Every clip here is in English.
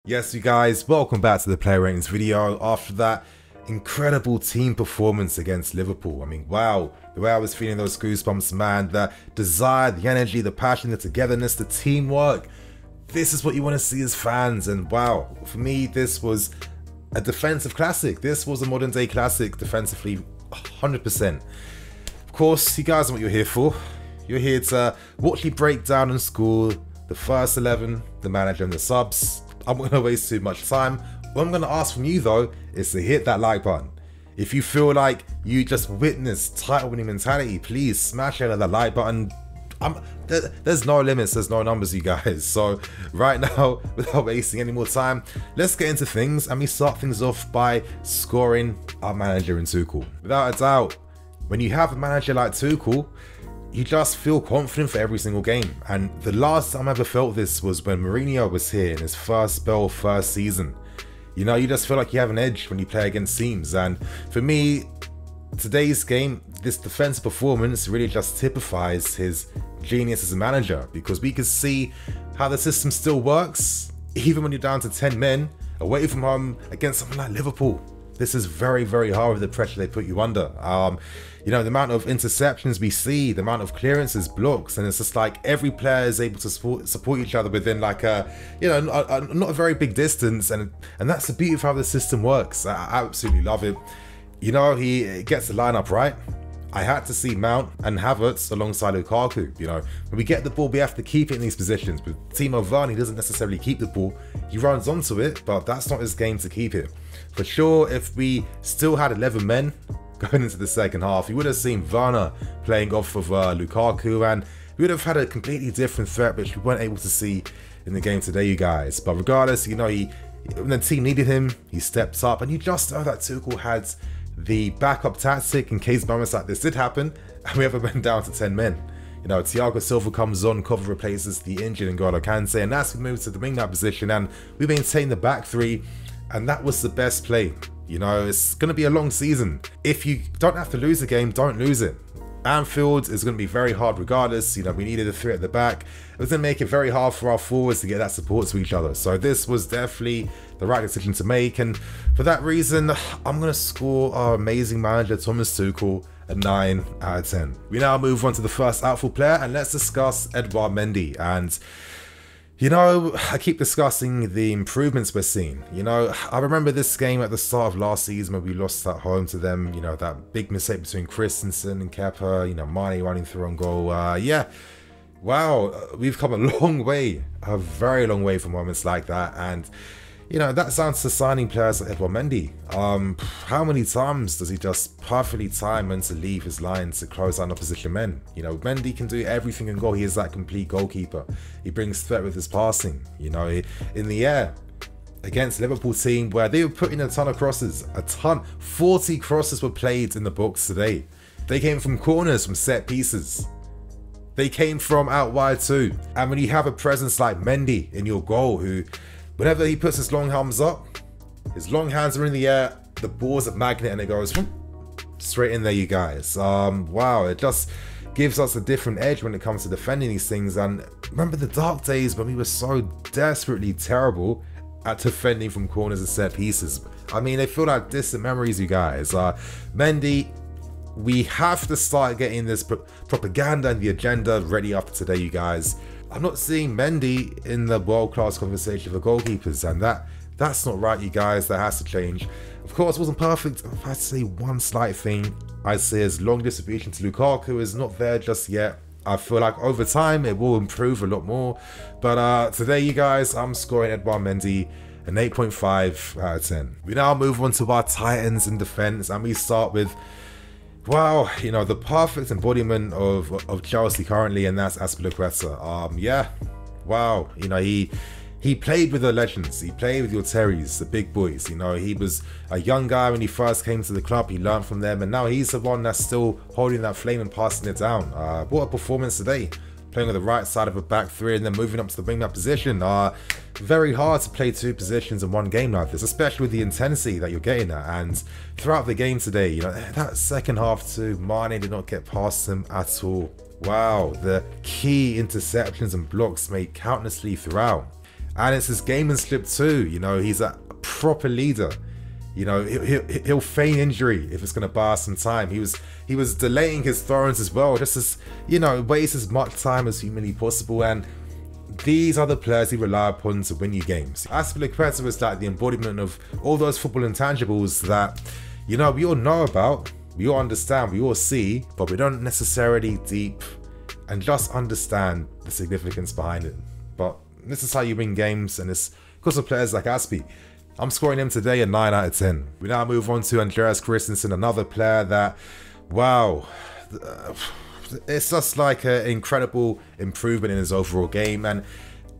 Yes, you guys, welcome back to the player ratings video after that incredible team performance against Liverpool. I mean, wow, the way I was feeling those goosebumps, man, the desire, the energy, the passion, the togetherness, the teamwork. This is what you want to see as fans, and wow, for me, this was a defensive classic. This was a modern day classic defensively, 100%. Of course, you guys know what you're here for. You're here to watch me break down and score the first 11, the manager and the subs. I'm not going to waste too much time. What I'm going to ask from you though is to hit that like button. If you feel like you just witnessed title winning mentality, please smash that like button. There's no limits, there's no numbers, you guys. So right now, without wasting any more time, let's get into things, and we start things off by scoring our manager in Tuchel. Without a doubt, when you have a manager like Tuchel, you just feel confident for every single game. And the last time I ever felt this was when Mourinho was here in his first spell, first season. You know, you just feel like you have an edge when you play against teams. And for me, today's game, this defensive performance really just typifies his genius as a manager, because we can see how the system still works, even when you're down to 10 men away from home against something like Liverpool. This is very, very hard with the pressure they put you under. You know, the amount of interceptions we see, the amount of clearances, blocks, and it's just like every player is able to support each other within like a, you know, not a very big distance, and that's the beauty of how the system works. I absolutely love it. You know, he gets the lineup right. I had to see Mount and Havertz alongside Lukaku. You know, when we get the ball, we have to keep it in these positions. With Timo Werner, he doesn't necessarily keep the ball. He runs onto it, but that's not his game to keep it. For sure, if we still had 11 men going into the second half, you would have seen Werner playing off of Lukaku, and we would have had a completely different threat, which we weren't able to see in the game today, you guys. But regardless, you know, when the team needed him, he stepped up, and you just know that Tuchel had the backup tactic in case moments like this did happen, and we ever went down to 10 men. You know, Tiago Silva comes on, cover replaces the injured N'Golo Kante, and as we move to the wing-back position, and we maintain the back three, and that was the best play. You know, it's going to be a long season. If you don't have to lose a game, don't lose it. Anfield is going to be very hard regardless. You know, we needed a three at the back. It was going to make it very hard for our forwards to get that support to each other. So this was definitely the right decision to make. And for that reason, I'm going to score our amazing manager, Thomas Tuchel, a 9 out of 10. We now move on to the first outfield player, and let's discuss Edouard Mendy. And you know, I keep discussing the improvements we're seeing. You know, I remember this game at the start of last season when we lost at home to them. You know, that big mistake between Christensen and Kepa, you know, Mane running through on goal. Yeah, wow, we've come a long way, a very long way from moments like that. And, you know, that's down to signing players like Edouard Mendy. How many times does he just perfectly time when to leave his lines to close down opposition men? You know, Mendy can do everything in goal. He is that complete goalkeeper. He brings threat with his passing. You know, in the air against Liverpool team where they were putting a ton of crosses, 40 crosses were played in the box today. They came from corners, from set pieces. They came from out wide too. And when you have a presence like Mendy in your goal, who, whenever he puts his long arms up, his long hands are in the air, the ball's a magnet and it goes straight in there, you guys. Wow, it just gives us a different edge when it comes to defending these things. And remember the dark days when we were so desperately terrible at defending from corners and set pieces. I mean, they feel like distant memories, you guys. Mendy, we have to start getting this propaganda and the agenda ready after today, you guys. I'm not seeing Mendy in the world-class conversation for goalkeepers, and that's not right, you guys. That has to change. Of course, it wasn't perfect. If I had to say one slight thing, I'd say his long distribution to Lukaku is not there just yet. I feel like over time it will improve a lot more. But today, you guys, I'm scoring Edouard Mendy an 8.5 out of 10. We now move on to our Titans in defense, and we start with, wow, you know, the perfect embodiment of Chelsea currently, and that's Azpilicueta. Yeah, wow, you know, he played with the legends. He played with your Terrys, the big boys. You know, he was a young guy when he first came to the club. He learned from them, and now he's the one that's still holding that flame and passing it down. What a performance today. Playing on the right side of a back three and then moving up to the wing-back position. Very hard to play two positions in one game like this, especially with the intensity that you're getting at. And throughout the game today, you know, that second half too, Mane did not get past him at all. Wow, the key interceptions and blocks made countlessly throughout. And it's his gamemanship too. You know, he's a proper leader. You know, he'll feign injury if it's going to buy us some time. He was delaying his throws as well, just as, you know, waste as much time as humanly possible. And these are the players he rely upon to win you games. Azpilicueta was like the embodiment of all those football intangibles that, you know, we all know about, we all understand, we all see, but we don't necessarily deep and just understand the significance behind it. But this is how you win games, and it's because of players like Aspi. I'm scoring him today a 9 out of 10. We now move on to Andreas Christensen, another player that, wow, it's just like an incredible improvement in his overall game. And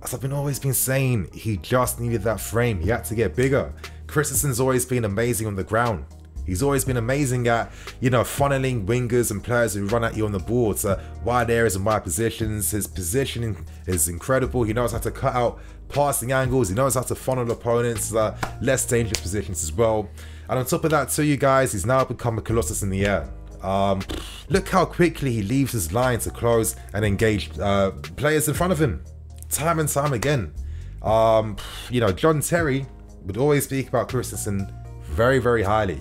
as I've always been saying, he just needed that frame. He had to get bigger. Christensen's always been amazing on the ground. He's always been amazing at, you know, funneling wingers and players who run at you on the ball to wide areas and wide positions. His positioning is incredible. He knows how to cut out passing angles. He knows how to funnel opponents to less dangerous positions as well. And on top of that too, you guys, he's now become a colossus in the air. Look how quickly he leaves his line to close and engage players in front of him. Time and time again. You know, John Terry would always speak about Christensen very, very highly.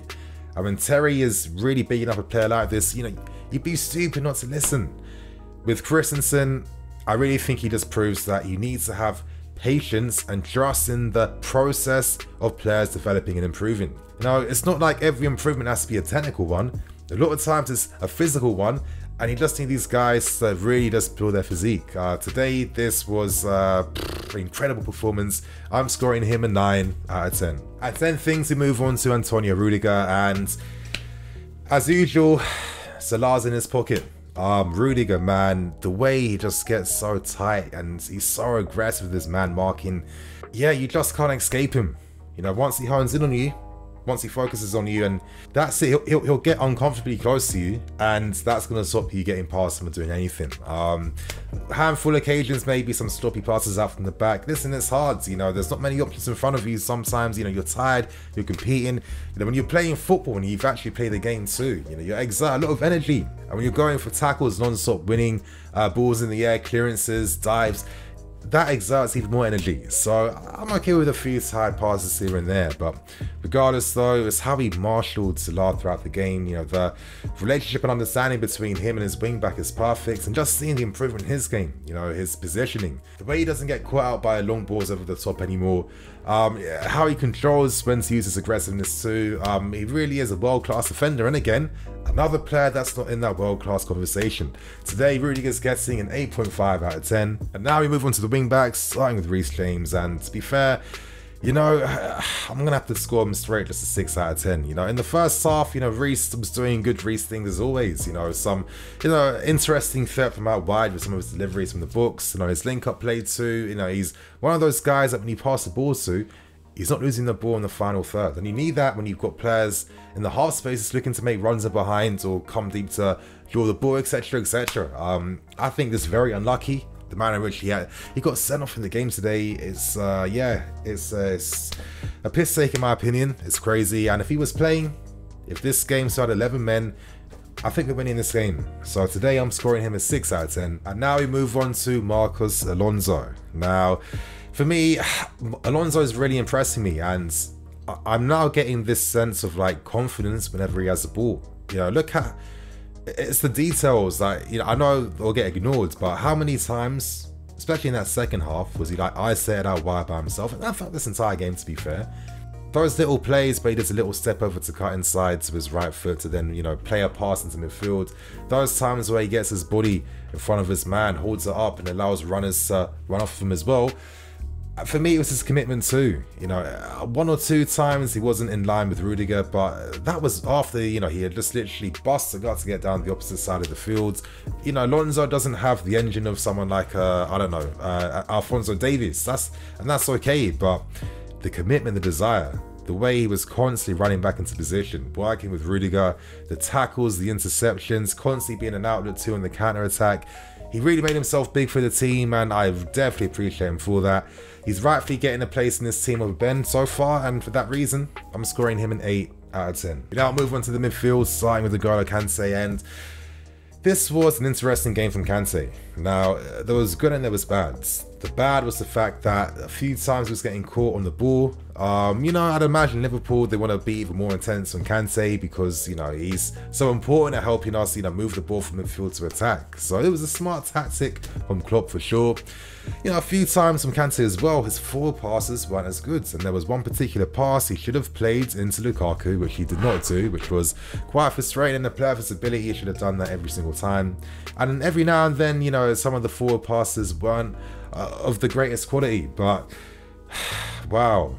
I mean, Terry is really bigging up a player like this. You know, you'd be stupid not to listen. With Christensen, I really think he just proves that you need to have patience and trust in the process of players developing and improving. You know, it's not like every improvement has to be a technical one. A lot of times it's a physical one, and you just need these guys to really just build their physique. Today, this was an incredible performance. I'm scoring him a 9 out of 10. At 10 things, we move on to Antonio Rudiger, and as usual, Salah's in his pocket. Rudiger, man, the way he just gets so tight and he's so aggressive with his man marking. Yeah, you just can't escape him. You know, once he hones in on you, once he focuses on you, and that's it, he'll get uncomfortably close to you, and that's going to stop you getting past him or doing anything. Handful of occasions, maybe some sloppy passes out from the back. Listen, it's hard, you know, there's not many options in front of you. Sometimes, you know, you're tired, you're competing. You know, when you're playing football and you've actually played the game too, you know, you exert a lot of energy. And when you're going for tackles non-stop, winning balls in the air, clearances, dives, that exerts even more energy. So I'm okay with a few tired passes here and there, but regardless though, it's how he marshaled Salah throughout the game. You know, the relationship and understanding between him and his wing-back is perfect, and just seeing the improvement in his game, you know, his positioning, the way he doesn't get caught out by long balls over the top anymore, how he controls when to use his aggressiveness too. He really is a world-class defender, and again, another player that's not in that world-class conversation. Today, Rudiger's getting an 8.5 out of 10. And now we move on to the wing-backs, starting with Reece James. And to be fair, you know, I'm going to have to score him straight just a 6 out of 10. You know, in the first half, you know, Reece was doing good Reece things as always. You know, some, you know, interesting threat from out wide with some of his deliveries from the books. You know, his link-up play too. You know, he's one of those guys that when you pass the ball to, he's not losing the ball in the final third. And you need that when you've got players in the half spaces looking to make runs in behind or come deep to draw the ball, etc, etc. I think this is very unlucky. The manner in which he got sent off in the game today is, yeah, it's a piss take in my opinion. It's crazy. And if he was playing, if this game started 11 men, I think we're winning this game. So today I'm scoring him a 6 out of 10. And now we move on to Marcos Alonso. Now, for me, Alonso is really impressing me, and I'm now getting this sense of like confidence whenever he has the ball. You know, look at, it's the details that, you know, I know they'll get ignored, but how many times, especially in that second half, was he like isolated out wide by himself? And I felt this entire game, to be fair. Those little plays where he does a little step over to cut inside to his right foot to then, you know, play a pass into midfield. Those times where he gets his body in front of his man, holds it up and allows runners to run off of him as well. For me, it was his commitment too. You know, 1 or 2 times he wasn't in line with Rudiger, but that was after, you know, he had just literally busted out to get down the opposite side of the field. You know, Alonso doesn't have the engine of someone like, I don't know, Alphonso Davies. That's okay, but the commitment, the desire, the way he was constantly running back into position, working with Rudiger, the tackles, the interceptions, constantly being an outlet too on the counter-attack. He really made himself big for the team, and I definitely appreciate him for that. He's rightfully getting a place in this team of Ben so far, and for that reason, I'm scoring him an 8 out of 10. We now move on to the midfield, starting with N'Golo Kante, and this was an interesting game from Kante. Now, there was good and there was bad. The bad was the fact that a few times he was getting caught on the ball. You know, I'd imagine Liverpool, they want to be even more intense on Kante because, you know, he's so important at helping us, you know, move the ball from midfield to attack. So it was a smart tactic from Klopp for sure. You know, a few times from Kante as well, his forward passes weren't as good. And there was one particular pass he should have played into Lukaku, which he did not do, which was quite frustrating. The player of his ability, he should have done that every single time. And every now and then, you know, some of the forward passes weren't of the greatest quality. But, wow.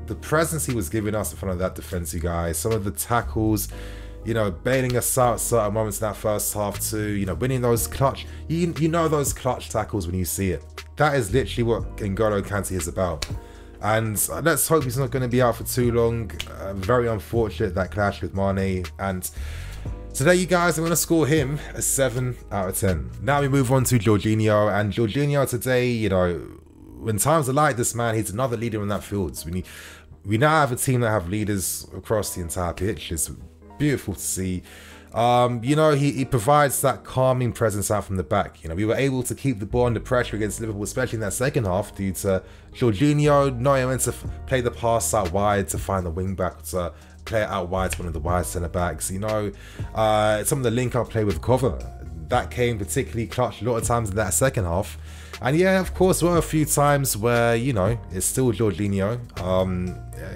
The presence he was giving us in front of that defense, you guys, some of the tackles, you know, bailing us out certain moments in that first half too, you know, winning those clutch, you know those clutch tackles when you see it. That is literally what N'Golo Kante is about. And let's hope he's not going to be out for too long. Very unfortunate, that clash with Mane. And today, you guys, I'm going to score him a 7 out of 10. Now we move on to Jorginho. And Jorginho today, you know, when times are like this, man, he's another leader in that field. We now have a team that have leaders across the entire pitch. It's beautiful to see. You know, he provides that calming presence out from the back. You know, we were able to keep the ball under pressure against Liverpool, especially in that second half, due to Jorginho knowing when to play the pass out wide to find the wing back, to play it out wide to one of the wide centre backs. You know, some of the link up play with cover, that came particularly clutch a lot of times in that second half. And yeah, of course, there were a few times where, you know, it's still Jorginho.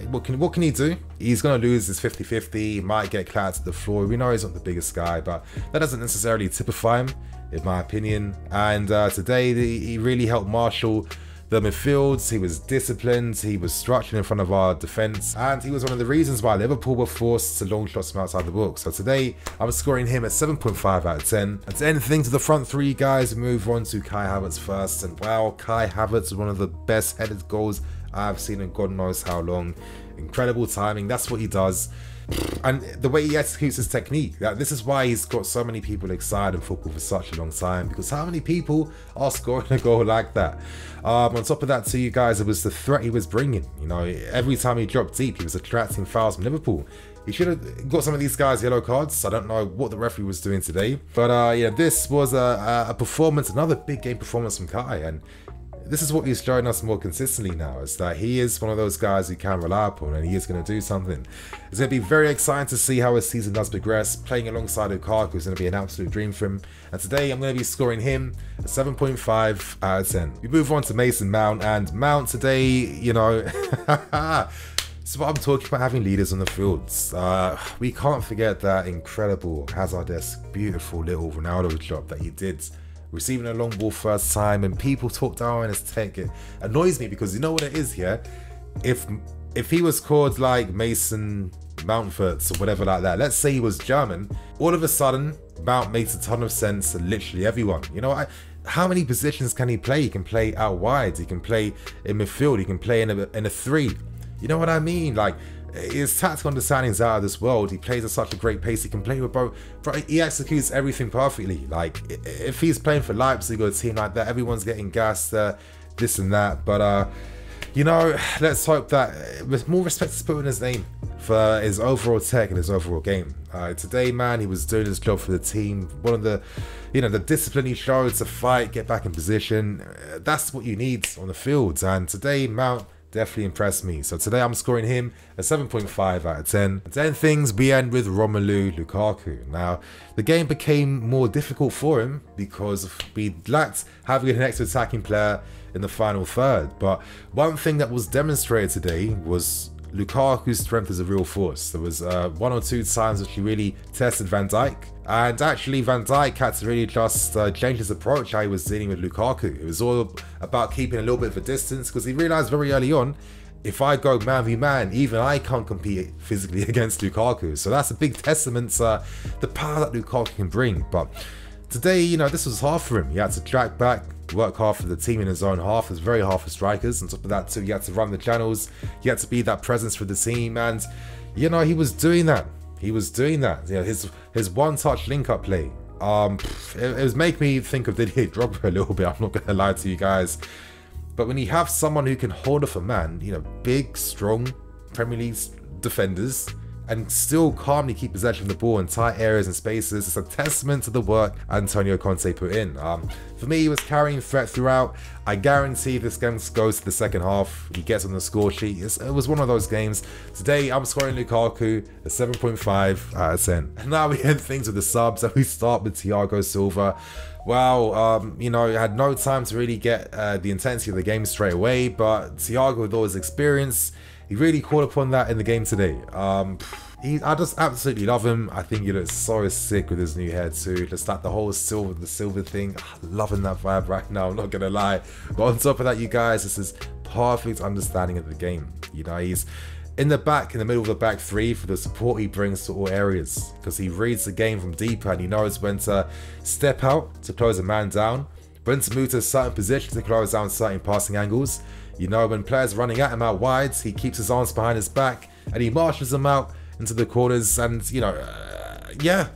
What can he do? He's going to lose his 50-50. He might get clattered to the floor. We know he's not the biggest guy, but that doesn't necessarily typify him, in my opinion. And today, he really helped marshal the midfields. He was disciplined, he was structured in front of our defence, and he was one of the reasons why Liverpool were forced to long shots from outside the box. So today, I'm scoring him at 7.5 out of 10. And to end things to the front three, guys, we move on to Kai Havertz first. And wow, Kai Havertz is one of the best headed goals I've seen in God knows how long. Incredible timing, that's what he does. And the way he executes his technique, this is why he's got so many people excited in football for such a long time, because how many people are scoring a goal like that? On top of that too, you guys, it was the threat he was bringing. You know, every time he dropped deep, he was attracting fouls from Liverpool. He should have got some of these guys yellow cards. I don't know what the referee was doing today, but yeah, this was a performance, another big game performance from Kai. And this is what he's showing us more consistently now, is that he is one of those guys you can rely upon, and he is going to do something. It's going to be very exciting to see how his season does progress. Playing alongside Lukaku is going to be an absolute dream for him. And today I'm going to be scoring him a 7.5 out of 10. We move on to Mason Mount, and Mount today, you know, it's what I'm talking about, having leaders on the fields. We can't forget that incredible Hazard-esque, beautiful little Ronaldo drop that he did, receiving a long ball first time, and people talk down on his tech. It annoys me because you know what it is here. If he was called like Mason Mountfort or whatever like that, let's say he was German, all of a sudden Mount makes a ton of sense to literally everyone. You know, how many positions can he play? He can play out wide, he can play in midfield, he can play in a three. You know what I mean? Like, his tactical understanding is out of this world. He plays at such a great pace. He can play with both. He executes everything perfectly. Like, if he's playing for Leipzig or a team like that, everyone's getting gassed, this and that. But, you know, let's hope that with more respect is put in his name for his overall tech and his overall game. Today, man, he was doing his job for the team. One of the, you know, the discipline he showed to fight, get back in position. That's what you need on the field. And today, Mount definitely impressed me. So today I'm scoring him a 7.5 out of 10. To end things, we end with Romelu Lukaku. Now, the game became more difficult for him because we lacked having an extra attacking player in the final third. But one thing that was demonstrated today was Lukaku's strength is a real force. There was one or two times which he really tested Van Dijk. And actually, Van Dijk had to really just change his approach, how he was dealing with Lukaku. It was all about keeping a little bit of a distance, because he realised very early on, if I go man v man, even I can't compete physically against Lukaku. So that's a big testament to the power that Lukaku can bring. But today, you know, this was hard for him. He had to track back, work hard for the team in his own half. It's very hard for strikers. On top of that too, he had to run the channels. He had to be that presence for the team. And, you know, he was doing that. He was doing that. You know, his one-touch link-up play. It was making me think of Didier Drogba a little bit. I'm not going to lie to you guys. But when you have someone who can hold off a man, you know, big, strong Premier League defenders, and still calmly keep possession of the ball in tight areas and spaces. It's a testament to the work Antonio Conte put in. For me, he was carrying threat throughout. I guarantee if this game goes to the second half, he gets on the score sheet. It was one of those games. Today, I'm scoring Lukaku a 7.5 out of 10. And now we end things with the subs, and we start with Tiago Silva. Wow, you know, had no time to really get the intensity of the game straight away, but Tiago, with all his experience, he really called upon that in the game today. I just absolutely love him. I think he looks so sick with his new hair too. Just like the whole silver thing. Loving that vibe right now, I'm not gonna lie. But on top of that, you guys, this is perfect understanding of the game. You know, he's in the middle of the back three for the support he brings to all areas, because he reads the game from deeper and he knows when to step out to close a man down, when to move to a certain position to close down certain passing angles. You know, when players running at him out wide, he keeps his arms behind his back and he marches them out into the corners. And, you know, yeah,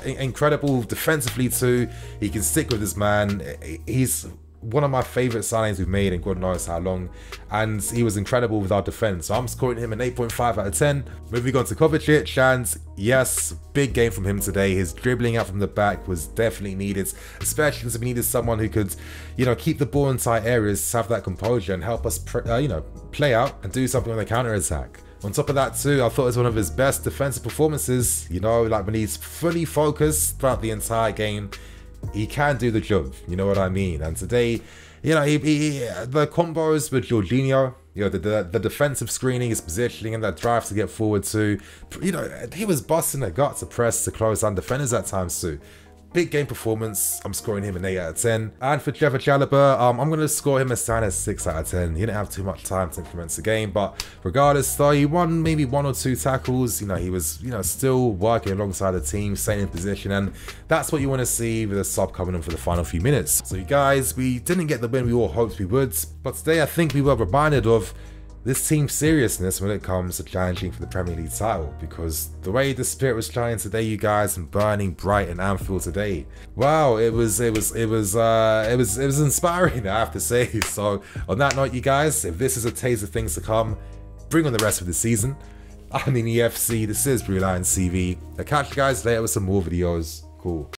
incredible defensively too. He can stick with his man. He's one of my favourite signings we've made in God knows how long, and he was incredible with our defence. So I'm scoring him an 8.5 out of 10. Moving on to Kovacic, and yes, big game from him today. His dribbling out from the back was definitely needed, especially because we needed someone who could, you know, keep the ball in tight areas, have that composure, and help us, you know, play out and do something on the counter attack. On top of that too, I thought it was one of his best defensive performances. You know, like when he's fully focused throughout the entire game, he can do the job, you know what I mean? And today, you know, the combos with Jorginho, you know, the defensive screening, his positioning, and that drive to get forward too, you know, he was busting the gut to press to close down defenders at times too. Big game performance. I'm scoring him an 8 out of 10. And for Trevor Chalobah, I'm going to score him a standard 6 out of 10. He didn't have too much time to implement the game, but regardless, though, he won maybe 1 or 2 tackles. You know, he was, you know, still working alongside the team, staying in position, and that's what you want to see with a sub coming in for the final few minutes. So, you guys, we didn't get the win we all hoped we would, but today I think we were reminded of this team's seriousness when it comes to challenging for the Premier League title, because the way the spirit was shining today, you guys, and burning bright in Anfield today, wow, it was inspiring, I have to say. So on that note, you guys, if this is a taste of things to come, bring on the rest of the season. I'm in EFC, this is Blue Lions TV. I'll catch you guys later with some more videos. Cool.